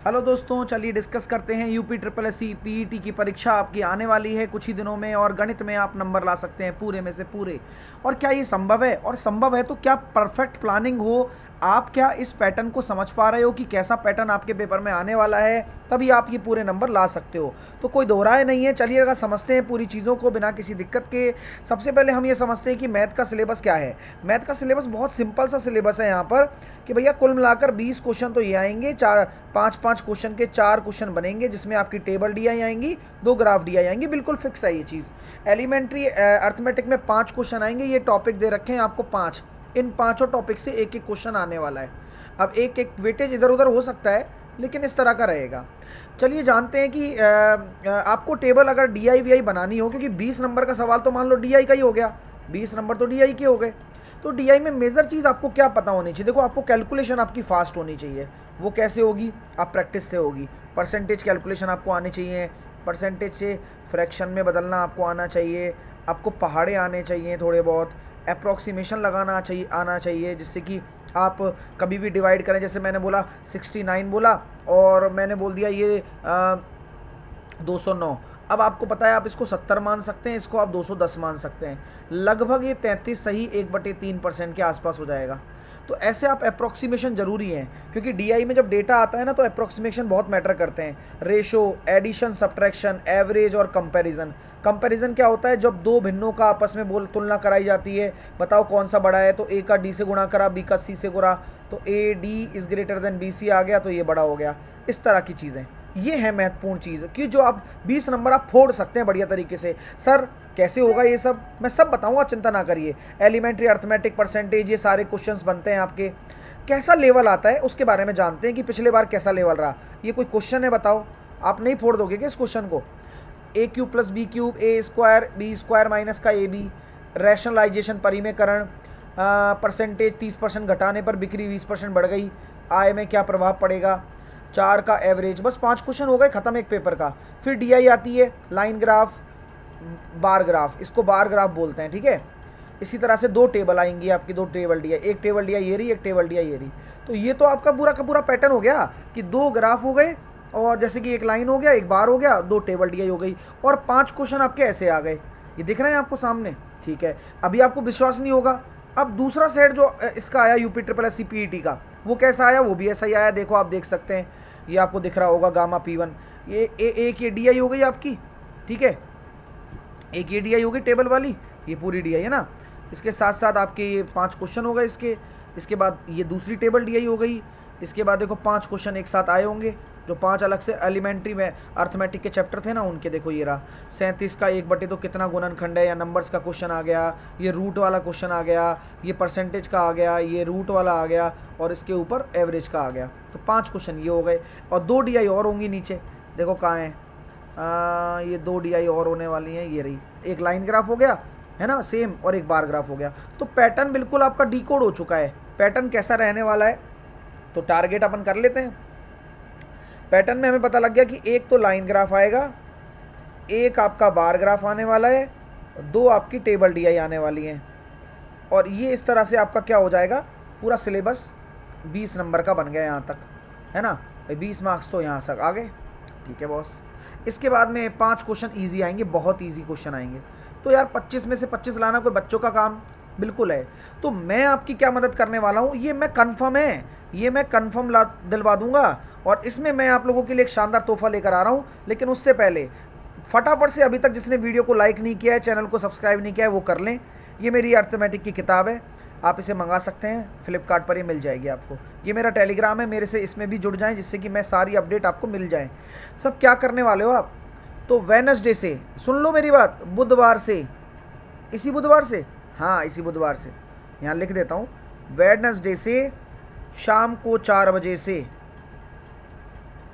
Hello दोस्तों, चलिए discuss करते हैं। UP triple S C PET की परीक्षा आपकी आने वाली है कुछ ही दिनों में और गणित में आप नंबर ला सकते हैं पूरे में से पूरे। और क्या ये संभव है? और संभव है तो क्या परफेक्ट प्लानिंग हो, आप क्या इस पैटर्न को समझ पा रहे हो कि कैसा पैटर्न आपके पेपर में आने वाला है, तभी आप ये पूरे नंबर ला सकते हो। तो कोई दो राय नहीं है। चलिए अगर समझते हैं पूरी चीज़ों को बिना किसी दिक्कत के। सबसे पहले हम ये समझते हैं कि मैथ का सिलेबस क्या है। मैथ का सिलेबस बहुत सिंपल सा सिलेबस है यहाँ पर कि भैया कुल मिलाकर 20 क्वेश्चन तो ये आएंगे, चार पाँच पाँच क्वेश्चन के 4 क्वेश्चन बनेंगे जिसमें आपकी टेबल डी आई आएंगी, 2 ग्राफ डी आई आएंगी। बिल्कुल फिक्स है ये चीज़। एलिमेंट्री अर्थमेटिक में 5 क्वेश्चन आएंगे। ये टॉपिक दे रखे हैं आपको 5, इन पाँचों टॉपिक से एक एक क्वेश्चन आने वाला है। अब एक एक वेटेज इधर उधर हो सकता है लेकिन इस तरह का रहेगा। चलिए जानते हैं कि आपको टेबल अगर डी आई वी आई बनानी हो, क्योंकि 20 नंबर का सवाल तो मान लो डी आई का ही हो गया, 20 नंबर तो डी आई के हो गए। तो डीआई में मेजर चीज़ आपको क्या पता होनी चाहिए? देखो, आपको कैलकुलेशन आपकी फास्ट होनी चाहिए। वो कैसे होगी? आप प्रैक्टिस से होगी। परसेंटेज कैलकुलेशन आपको आनी चाहिए, परसेंटेज से फ्रैक्शन में बदलना आपको आना चाहिए, आपको पहाड़े आने चाहिए, थोड़े बहुत अप्रॉक्सीमेशन लगाना चाहिए आना चाहिए, जिससे कि आप कभी भी डिवाइड करें। जैसे मैंने बोला 69 बोला और मैंने बोल दिया ये 209। अब आपको पता है आप इसको 70 मान सकते हैं, इसको आप 210 मान सकते हैं। लगभग ये 33 सही 1/3% के आसपास हो जाएगा। तो ऐसे आप अप्रॉक्सीमेशन ज़रूरी है, क्योंकि डीआई में जब डेटा आता है ना तो अप्रॉक्सीमेशन बहुत मैटर करते हैं। रेशो, एडिशन, सब्ट्रैक्शन, एवरेज और कंपैरिजन। कंपैरिजन क्या होता है? जब दो भिन्नों का आपस में तुलना कराई जाती है, बताओ कौन सा बड़ा है, तो ए का डी से गुणा करा, बी का सी से गुणा, तो a d is greater than b c आ गया, तो ये बड़ा हो गया। इस तरह की चीज़ें, ये है महत्वपूर्ण चीज़ कि जो आप 20 नंबर आप फोड़ सकते हैं बढ़िया तरीके से। सर कैसे होगा ये सब? मैं सब बताऊंगा, चिंता ना करिए। एलिमेंट्री अर्थमेटिक, परसेंटेज, ये सारे क्वेश्चंस बनते हैं आपके। कैसा लेवल आता है उसके बारे में जानते हैं कि पिछले बार कैसा लेवल रहा। ये कोई क्वेश्चन है बताओ, आप नहीं फोड़ दोगे क्या इस क्वेश्चन को? ए क्यूब प्लस बी क्यूब, ए स्क्वायर बी स्क्वायर माइनस का ए बी, रैशनलाइजेशन, परिमेयकरण, परसेंटेज 30% घटाने पर बिक्री 20% बढ़ गई, आय में क्या प्रभाव पड़ेगा, 4 का एवरेज। बस 5 क्वेश्चन हो गए, ख़त्म एक पेपर का। फिर डीआई आती है, लाइन ग्राफ, बार ग्राफ, इसको बार ग्राफ बोलते हैं, ठीक है। इसी तरह से 2 टेबल आएंगी आपकी, 2 टेबल डीआई, एक टेबल डीआई ये रही, एक टेबल डीआई ये रही। तो ये तो आपका पूरा का पूरा पैटर्न हो गया कि 2 ग्राफ हो गए, और जैसे कि एक लाइन हो गया, एक बार हो गया, 2 टेबल डीआई हो गई, और 5 क्वेश्चन आपके ऐसे आ गए। ये दिख रहे हैं आपको सामने, ठीक है। अभी आपको विश्वास नहीं होगा। अब दूसरा सेट जो इसका आया UP triple S C PET का, वो कैसा आया? वो भी ऐसा ही आया। देखो आप देख सकते हैं, ये आपको दिख रहा होगा गामा P1। ये एक ये डी आई हो गई आपकी, ठीक है। एक ये डी आई हो गई टेबल वाली, ये पूरी डी आई है ना। इसके साथ साथ आपके ये 5 क्वेश्चन हो गए इसके बाद ये दूसरी टेबल डी आई हो गई। इसके बाद देखो 5 क्वेश्चन एक साथ आए होंगे, जो 5 अलग से एलिमेंट्री में अर्थमेटिक के चैप्टर थे ना उनके। देखो ये रहा 37 का 1/2 तो कितना गुणनखंड है, या नंबर्स का क्वेश्चन आ गया, ये रूट वाला क्वेश्चन आ गया, ये परसेंटेज का आ गया, ये रूट वाला आ गया, और इसके ऊपर एवरेज का आ गया। तो 5 क्वेश्चन ये हो गए, और 2 डी आई और होंगी नीचे। देखो कहाँ हैं, ये 2 डी आई और होने वाली हैं, ये रही। एक लाइन ग्राफ हो गया है ना सेम, और एक बार ग्राफ हो गया। तो पैटर्न बिल्कुल आपका डिकोड हो चुका है। पैटर्न कैसा रहने वाला है तो टारगेट अपन कर लेते हैं। पैटर्न में हमें पता लग गया कि एक तो लाइन ग्राफ आएगा, एक आपका बार ग्राफ आने वाला है, 2 आपकी टेबल डी आई आने वाली हैं। और ये इस तरह से आपका क्या हो जाएगा, पूरा सिलेबस 20 नंबर का बन गया यहाँ तक, है ना भाई। 20 मार्क्स तो यहाँ तक आ गए, ठीक है बॉस। इसके बाद में 5 क्वेश्चन ईजी आएंगे, बहुत ईजी क्वेश्चन आएंगे। तो यार 25 में से 25 लाना कोई बच्चों का काम बिल्कुल है। तो मैं आपकी क्या मदद करने वाला हूँ, ये मैं कन्फर्म है, ये मैं कन्फर्म दिलवा दूंगा। और इसमें मैं आप लोगों के लिए एक शानदार तोहफा लेकर आ रहा हूँ। लेकिन उससे पहले फटाफट से अभी तक जिसने वीडियो को लाइक नहीं किया है, चैनल को सब्सक्राइब नहीं किया है, वो कर लें। ये मेरी अर्थमेटिक की किताब है, आप इसे मंगा सकते हैं, फ्लिपकार्ट पर ये मिल जाएगी आपको। ये मेरा टेलीग्राम है, मेरे से इसमें भी जुड़ जाएं, जिससे कि मैं सारी अपडेट आपको मिल जाए। सब क्या करने वाले हो आप, तो वेडनेसडे से, सुन लो मेरी बात, बुधवार से, इसी बुधवार से, हाँ इसी बुधवार से, यहाँ लिख देता हूँ, वेडनेसडे से शाम को 4 बजे से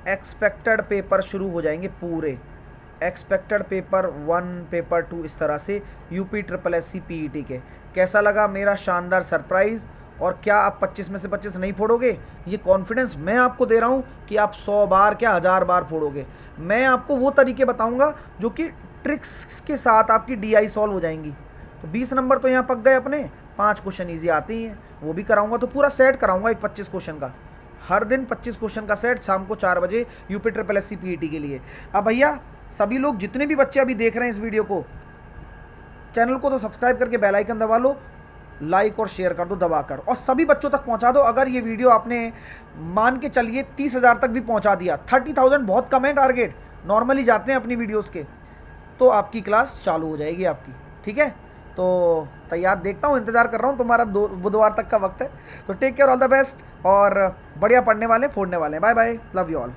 एक्सपेक्टेड पेपर शुरू हो जाएंगे पूरे। एक्सपेक्टेड पेपर 1, पेपर 2, इस तरह से UP triple S C PET के। कैसा लगा मेरा शानदार सरप्राइज़? और क्या आप 25 में से 25 नहीं फोड़ोगे? ये कॉन्फिडेंस मैं आपको दे रहा हूँ कि आप 100 बार क्या 1000 बार फोड़ोगे। मैं आपको वो तरीके बताऊँगा जो कि ट्रिक्स के साथ आपकी डीआई सॉल्व हो जाएंगी। तो 20 नंबर तो यहाँ पक गए अपने, 5 क्वेश्चन ईजी आते ही हैं, वो भी कराऊंगा। तो पूरा सेट कराऊंगा एक 25 क्वेश्चन का। हर दिन 25 क्वेश्चन का सेट शाम को 4 बजे UP triple S C PET के लिए। अब भैया सभी लोग जितने भी बच्चे अभी देख रहे हैं इस वीडियो को, चैनल को तो सब्सक्राइब करके बेल आइकन दबा लो, लाइक और शेयर कर दो दबाकर, और सभी बच्चों तक पहुंचा दो। अगर ये वीडियो आपने मान के चलिए 30,000 तक भी पहुंचा दिया, 30,000 बहुत कम है टारगेट, नॉर्मली जाते हैं अपनी वीडियोस के, तो आपकी क्लास चालू हो जाएगी आपकी। ठीक है, तो तैयार देखता हूँ, इंतज़ार कर रहा हूँ, तुम्हारा बुधवार तक का वक्त है। तो take care, all the best, और बढ़िया पढ़ने वाले फोड़ने वाले हैं। Bye bye, love you all.